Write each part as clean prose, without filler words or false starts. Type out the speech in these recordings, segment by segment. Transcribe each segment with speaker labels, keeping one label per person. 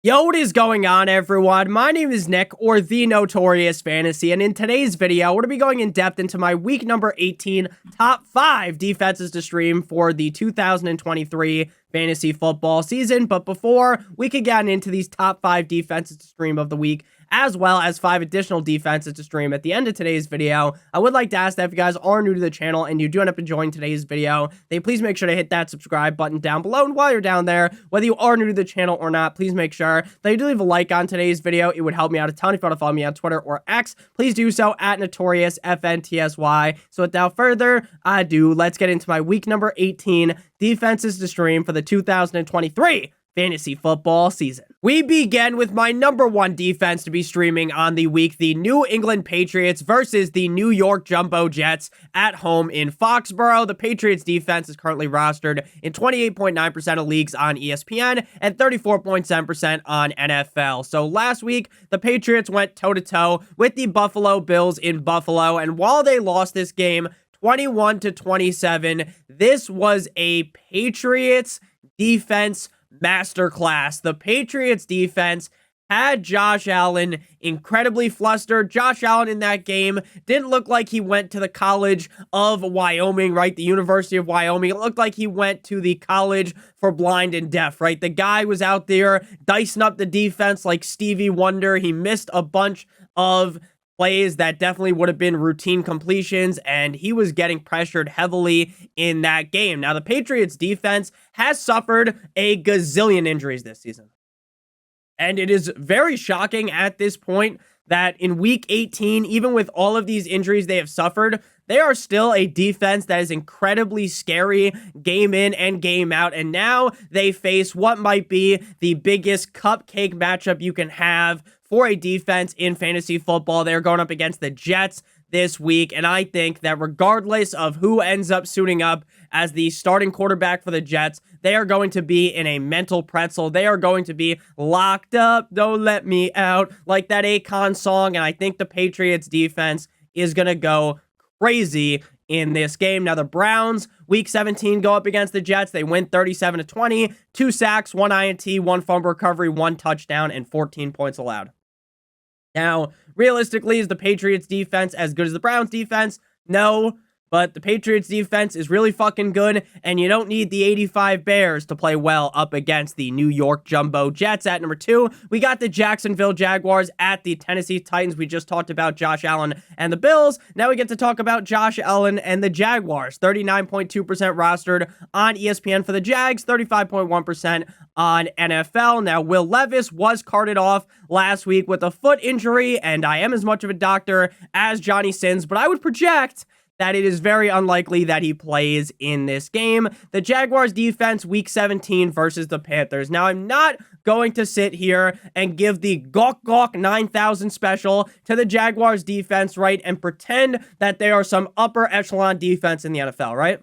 Speaker 1: Yo, what is going on, everyone? My name is Nick, or the Notorious Fantasy, and in today's video, we're going to be going in depth into my week number 18 top 5 defenses to stream for the 2023 fantasy football season. But before we could get into these top 5 defenses to stream of the week, as well as 5 additional defenses to stream at the end of today's video, I would like to ask that if you guys are new to the channel and you do end up enjoying today's video, then please make sure to hit that subscribe button down below. And while you're down there, whether you are new to the channel or not, please make sure that you do leave a like on today's video. It would help me out a ton. If you want to follow me on Twitter or X, please do so at NotriousFantasy. So without further ado, let's get into my week number 18 defenses to stream for the 2023 fantasy football season. We begin with my number 1 defense to be streaming on the week, the New England Patriots versus the New York Jumbo Jets at home in Foxborough. The Patriots defense is currently rostered in 28.9% of leagues on ESPN and 34.7% on NFL. So last week, the Patriots went toe-to-toe with the Buffalo Bills in Buffalo, and while they lost this game 21-27, this was a Patriots defense masterclass. The Patriots defense had Josh Allen incredibly flustered. Josh Allen in that game didn't look like he went to the College of Wyoming, right? The University of Wyoming. It looked like he went to the College for Blind and Deaf, right? The guy was out there dicing up the defense like Stevie Wonder. He missed a bunch of plays that definitely would have been routine completions, and he was getting pressured heavily in that game. Now, the Patriots defense has suffered a gazillion injuries this season, and it is very shocking at this point that in week 18, even with all of these injuries they have suffered, they are still a defense that is incredibly scary game in and game out. And now they face what might be the biggest cupcake matchup you can have for a defense in fantasy football. They're going up against the Jets this week, and I think that regardless of who ends up suiting up as the starting quarterback for the Jets, they are going to be in a mental pretzel. They are going to be locked up, don't let me out, like that Akon song, and I think the Patriots defense is going to go crazy in this game. Now, the Browns, week 17, go up against the Jets. They win 37-20, 2 sacks, 1 INT, 1 fumble recovery, 1 touchdown, and 14 points allowed. Now, realistically, is the Patriots defense as good as the Browns defense? No, but the Patriots defense is really fucking good, and you don't need the 85 Bears to play well up against the New York Jumbo Jets. At number 2, we got the Jacksonville Jaguars at the Tennessee Titans. We just talked about Josh Allen and the Bills. Now we get to talk about Josh Allen and the Jaguars. 39.2% rostered on ESPN for the Jags, 35.1% on NFL. Now, Will Levis was carted off last week with a foot injury, and I am as much of a doctor as Johnny Sins, but I would project that it is very unlikely that he plays in this game. The Jaguars defense, week 17 versus the Panthers. Now, I'm not going to sit here and give the gawk gawk 9,000 special to the Jaguars defense, right, and pretend that they are some upper echelon defense in the NFL, right?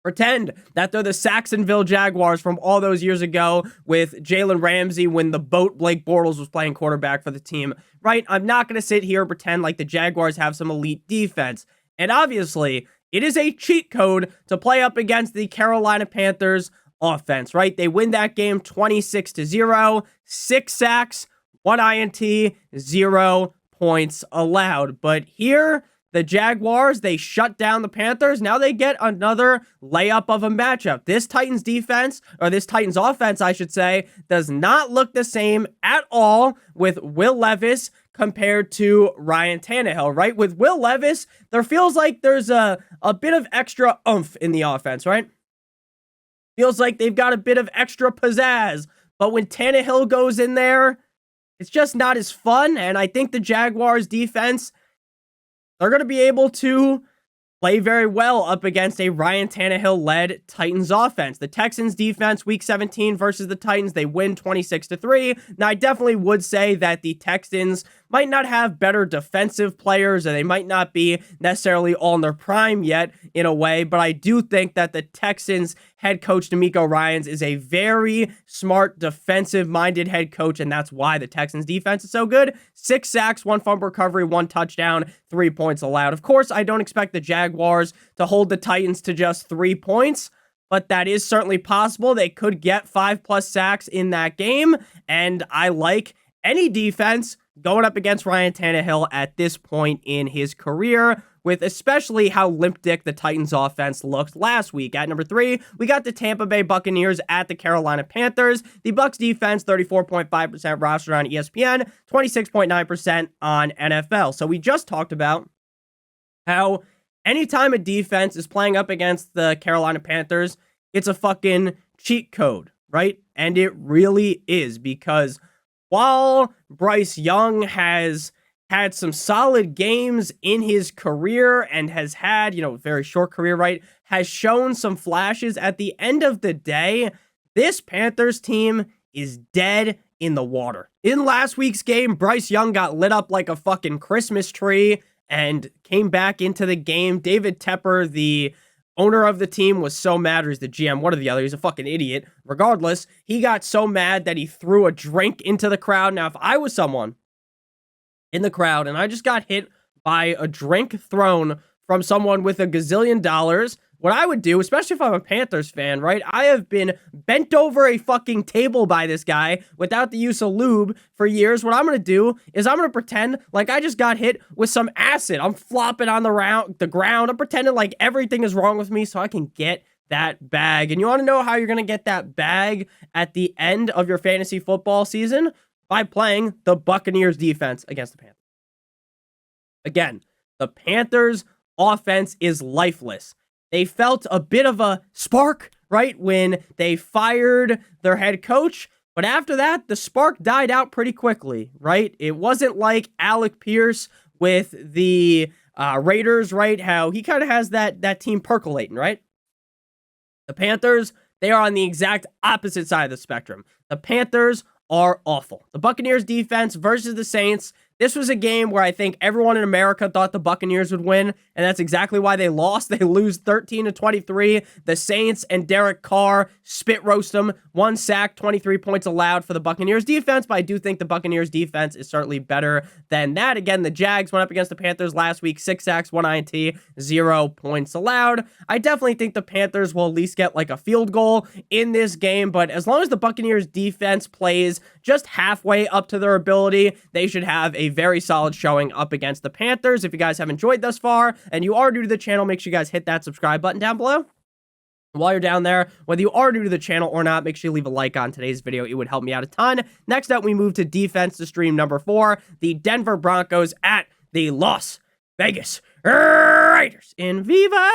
Speaker 1: Pretend that they're the Jacksonville Jaguars from all those years ago with Jalen Ramsey when the boat Blake Bortles was playing quarterback for the team, right? I'm not going to sit here and pretend like the Jaguars have some elite defense. And obviously, it is a cheat code to play up against the Carolina Panthers offense, right? They win that game 26-0, 6 sacks, 1 INT, 0 points allowed. But here, the Jaguars, they shut down the Panthers. Now they get another layup of a matchup. This Titans defense, or this Titans offense, I should say, does not look the same at all with Will Levis compared to Ryan Tannehill, right? With Will Levis, there feels like there's a bit of extra oomph in the offense, right? Feels like they've got a bit of extra pizzazz. But when Tannehill goes in there, it's just not as fun. And I think the Jaguars defense, they're going to be able to play very well up against a Ryan Tannehill-led Titans offense. The Texans defense, week 17 versus the Titans, they win 26-3. Now, I definitely would say that the Texans might not have better defensive players, or they might not be necessarily all in their prime yet in a way, but I do think that the Texans head coach DeMeco Ryans is a very smart defensive-minded head coach, and that's why the Texans defense is so good. 6 sacks, 1 fumble recovery, 1 touchdown, 3 points allowed. Of course, I don't expect the Jaguars to hold the Titans to just 3 points, but that is certainly possible. They could get 5+ sacks in that game, and I like any defense going up against Ryan Tannehill at this point in his career, with especially how limp dick the Titans offense looked last week. At number 3, we got the Tampa Bay Buccaneers at the Carolina Panthers. The Bucs defense, 34.5% rostered on ESPN, 26.9% on NFL. So we just talked about how anytime a defense is playing up against the Carolina Panthers, it's a fucking cheat code, right? And it really is, because while Bryce Young has had some solid games in his career and has had, very short career, right, has shown some flashes, at the end of the day, this Panthers team is dead in the water. In last week's game, Bryce Young got lit up like a fucking Christmas tree and came back into the game. David Tepper, the owner of the team, was so mad, or he's the GM, one or the other, he's a fucking idiot. Regardless, he got so mad that he threw a drink into the crowd. Now, if I was someone in the crowd and I just got hit by a drink thrown from someone with $1 gazillion, what I would do, especially if I'm a Panthers fan, right? I have been bent over a fucking table by this guy without the use of lube for years. What I'm going to do is I'm going to pretend like I just got hit with some acid. I'm flopping on the ground. I'm pretending like everything is wrong with me so I can get that bag. And you want to know how you're going to get that bag at the end of your fantasy football season? By playing the Buccaneers defense against the Panthers. Again, the Panthers offense is lifeless. They felt a bit of a spark, right, when they fired their head coach. But after that, the spark died out pretty quickly, right? It wasn't like Alec Pierce with the Raiders, right? How he kind of has that team percolating, right? The Panthers, they are on the exact opposite side of the spectrum. The Panthers are awful. The Buccaneers defense versus the Saints. This was a game where I think everyone in America thought the Buccaneers would win, and that's exactly why they lost. They lose 13-23. The Saints and Derek Carr spit roast them. 1 sack, 23 points allowed for the Buccaneers defense, but I do think the Buccaneers defense is certainly better than that. Again, the Jags went up against the Panthers last week, 6 sacks, 1 INT, 0 points allowed. I definitely think the Panthers will at least get like a field goal in this game, but as long as the Buccaneers defense plays just halfway up to their ability, they should have a very solid showing up against the Panthers. If you guys have enjoyed thus far and you are new to the channel, make sure you guys hit that subscribe button down below. While you're down there, whether you are new to the channel or not, make sure you leave a like on today's video. It would help me out a ton. Next up, we move to defense to stream number 4, the Denver Broncos at the Las Vegas Raiders. In Viva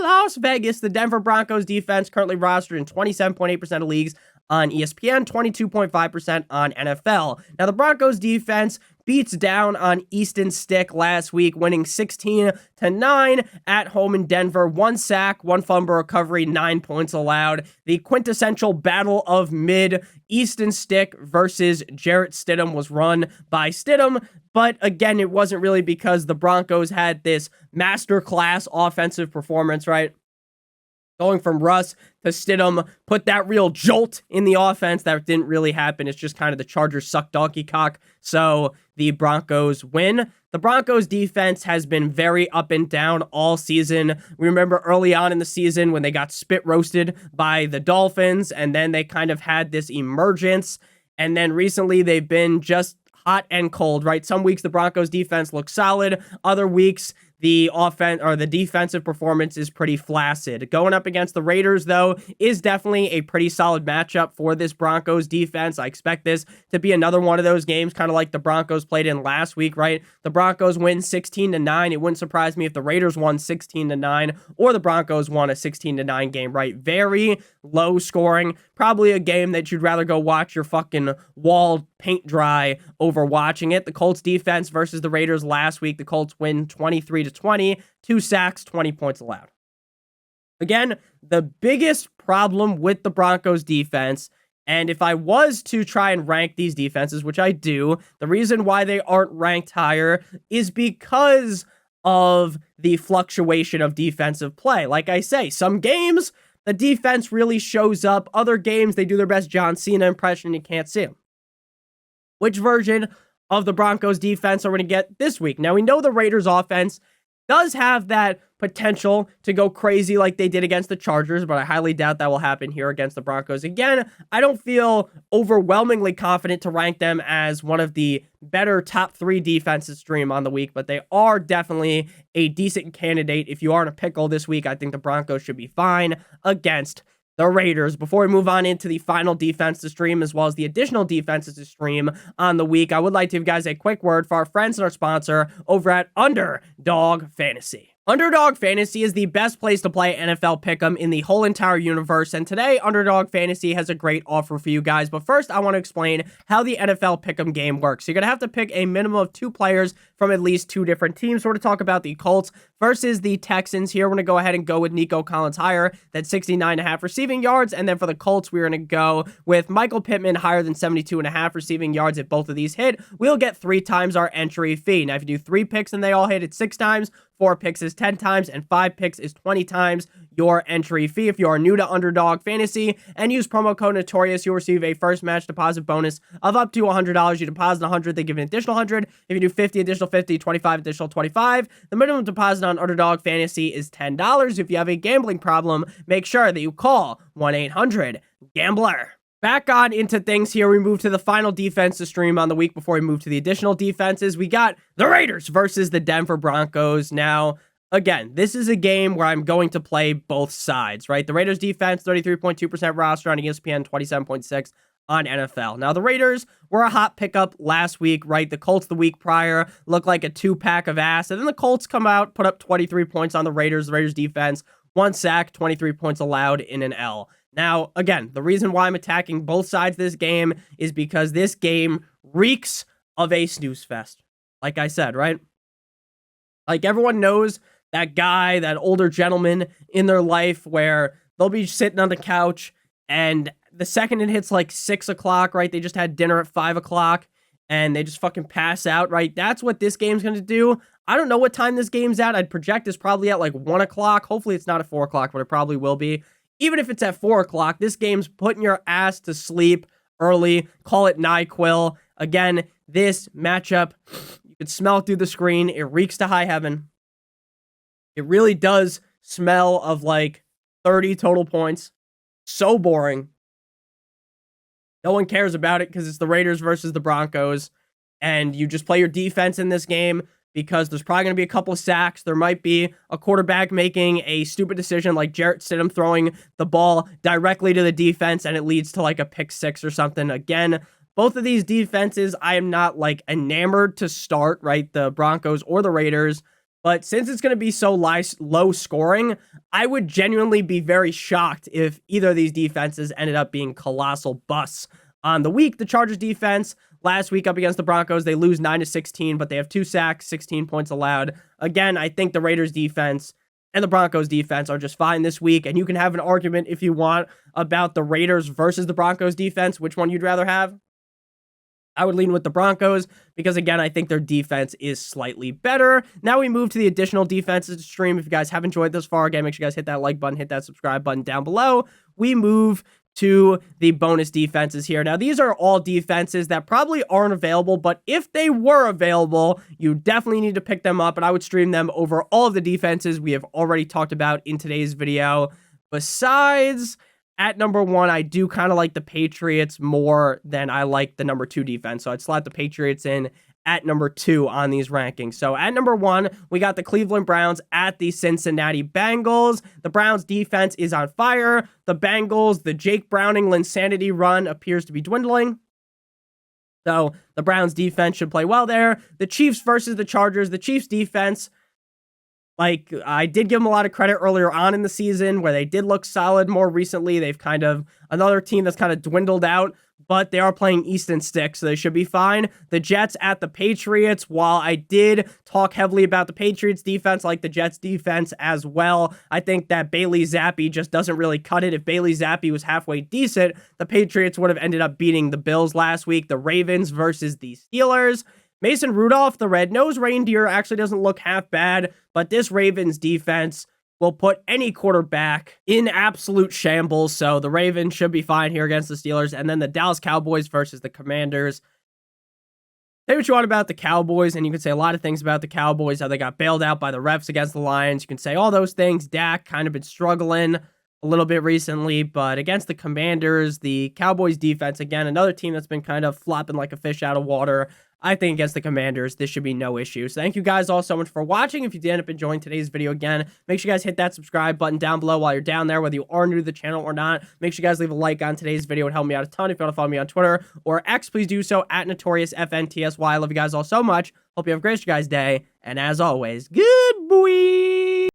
Speaker 1: Las Vegas, the Denver Broncos defense currently rostered in 27.8% of leagues on ESPN, 22.5% on NFL. Now, the Broncos defense beats down on Easton Stick last week, winning 16-9 at home in Denver. 1 sack, 1 fumble recovery, 9 points allowed. The quintessential battle of mid, Easton Stick versus Jarrett Stidham, was run by Stidham. But again, it wasn't really because the Broncos had this masterclass offensive performance, right? Going from Russ to Stidham put that real jolt in the offense. That didn't really happen. It's just kind of the Chargers suck donkey cock. So the Broncos win. The Broncos defense has been very up and down all season. We remember early on in the season when they got spit roasted by the Dolphins, and then they kind of had this emergence. And then recently they've been just hot and cold, right? Some weeks the Broncos defense looks solid. Other weeks the offense or the defensive performance is pretty flaccid. Going up against the Raiders, though, is definitely a pretty solid matchup for this Broncos defense. I expect this to be another one of those games, kind of like the Broncos played in last week, right? The Broncos win 16-9. It wouldn't surprise me if the Raiders won 16-9 or the Broncos won a 16-9 game, right? Very low scoring. Probably a game that you'd rather go watch your fucking wall paint dry over watching it. The Colts defense versus the Raiders last week. The Colts win 23-20, 2 sacks, 20 points allowed. Again, the biggest problem with the Broncos defense, and if I was to try and rank these defenses, which I do, the reason why they aren't ranked higher is because of the fluctuation of defensive play. Like I say, some games, the defense really shows up. Other games, they do their best John Cena impression and you can't see them. Which version of the Broncos defense are we going to get this week? Now, we know the Raiders offense, does have that potential to go crazy like they did against the Chargers, but I highly doubt that will happen here against the Broncos. Again, I don't feel overwhelmingly confident to rank them as one of the better top 3 defenses stream on the week, but they are definitely a decent candidate. If you are in a pickle this week, I think the Broncos should be fine against the Raiders. Before we move on into the final defense to stream, as well as the additional defenses to stream on the week, I would like to give you guys a quick word for our friends and our sponsor over at Underdog Fantasy. Underdog Fantasy is the best place to play NFL Pick'em in the whole entire universe, and today Underdog Fantasy has a great offer for you guys. But first, I want to explain how the NFL Pick'em game works. You're going to have to pick a minimum of 2 players from at least 2 different teams. We're going to talk about the Colts versus the Texans here. We're going to go ahead and go with Nico Collins higher than 69.5 receiving yards, and then for the Colts, we're going to go with Michael Pittman higher than 72.5 receiving yards. If both of these hit, we'll get 3 times our entry fee. Now, if you do 3 picks and they all hit, it's 6 times. 4 picks is 10 times, and 5 picks is 20 times your entry fee. If you are new to Underdog Fantasy and use promo code Notorious, you'll receive a first match deposit bonus of up to $100. You deposit $100, they give an additional $100. If you do 50, additional 50, 25, additional 25. The minimum deposit on Underdog Fantasy is $10. If you have a gambling problem, make sure that you call 1-800-GAMBLER. Back on into things here. We move to the final defense to stream on the week before we move to the additional defenses. We got the Raiders versus the Denver Broncos. Now, again, this is a game where I'm going to play both sides, right? The Raiders defense, 33.2% roster on ESPN, 27.6 on NFL. Now, the Raiders were a hot pickup last week, right? The Colts the week prior looked like a 2-pack of ass. And then the Colts come out, put up 23 points on the Raiders. The Raiders defense, 1 sack, 23 points allowed in an L. Now, again, the reason why I'm attacking both sides of this game is because this game reeks of a snooze fest. Like I said, right? Like everyone knows that guy, that older gentleman in their life where they'll be sitting on the couch and the second it hits like 6 o'clock, right? They just had dinner at 5 o'clock and they just fucking pass out, right? That's what this game's going to do. I don't know what time this game's at. I'd project it's probably at like 1 o'clock. Hopefully it's not at 4 o'clock, but it probably will be. Even if it's at 4 o'clock, this game's putting your ass to sleep early. Call it NyQuil. Again, this matchup, you can smell it through the screen. It reeks to high heaven. It really does smell of like 30 total points. So boring. No one cares about it because it's the Raiders versus the Broncos. And you just play your defense in this game, because there's probably going to be a couple of sacks. There might be a quarterback making a stupid decision like Jarrett Stidham throwing the ball directly to the defense and it leads to like a pick 6 or something. Again, both of these defenses, I am not like enamored to start, right? The Broncos or the Raiders. But since it's going to be so low scoring, I would genuinely be very shocked if either of these defenses ended up being colossal busts on the week. The Chargers defense last week up against the Broncos, they lose 9-16, but they have 2 sacks, 16 points allowed. Again, I think the Raiders defense and the Broncos defense are just fine this week, and you can have an argument if you want about the Raiders versus the Broncos defense, which one you'd rather have. I would lean with the Broncos because, again, I think their defense is slightly better. Now we move to the additional defenses to stream. If you guys have enjoyed this far, again, make sure you guys hit that like button, hit that subscribe button down below. We move to the bonus defenses here. Now, these are all defenses that probably aren't available, but if they were available, you definitely need to pick them up, and I would stream them over all of the defenses we have already talked about in today's video. Besides, at number 1, I do kind of like the Patriots more than I like the number 2 defense, so I'd slot the Patriots in at number 2 on these rankings. So at number 1, we got the Cleveland Browns at the Cincinnati Bengals. The Browns defense is on fire. The Bengals, the Jake Browning Linsanity run appears to be dwindling. So the Browns defense should play well there. The Chiefs versus the Chargers. The Chiefs defense, like, I did give them a lot of credit earlier on in the season where they did look solid. More recently, they've kind of, another team that's kind of dwindled out, but they are playing Easton Stick, so they should be fine. The Jets at the Patriots. While I did talk heavily about the Patriots defense, like the Jets defense as well, I think that Bailey Zappi just doesn't really cut it. If Bailey Zappi was halfway decent, the Patriots would have ended up beating the Bills last week. The Ravens versus the Steelers. Mason Rudolph, the red-nosed reindeer, actually doesn't look half bad, but this Ravens defense will put any quarterback in absolute shambles, so the Ravens should be fine here against the Steelers. And then the Dallas Cowboys versus the Commanders. Say what you want about the Cowboys, and you can say a lot of things about the Cowboys, how they got bailed out by the refs against the Lions. You can say all those things. Dak kind of been struggling a little bit recently, but against the Commanders, the Cowboys defense, again, another team that's been kind of flopping like a fish out of water. I think against the Commanders, this should be no issue. So thank you guys all so much for watching. If you did end up enjoying today's video again, make sure you guys hit that subscribe button down below while you're down there, whether you are new to the channel or not. Make sure you guys leave a like on today's video. It would help me out a ton. If you want to follow me on Twitter or X, please do so at NotriousFantasy. I love you guys all so much. Hope you have a great guys' day. And as always, good boy.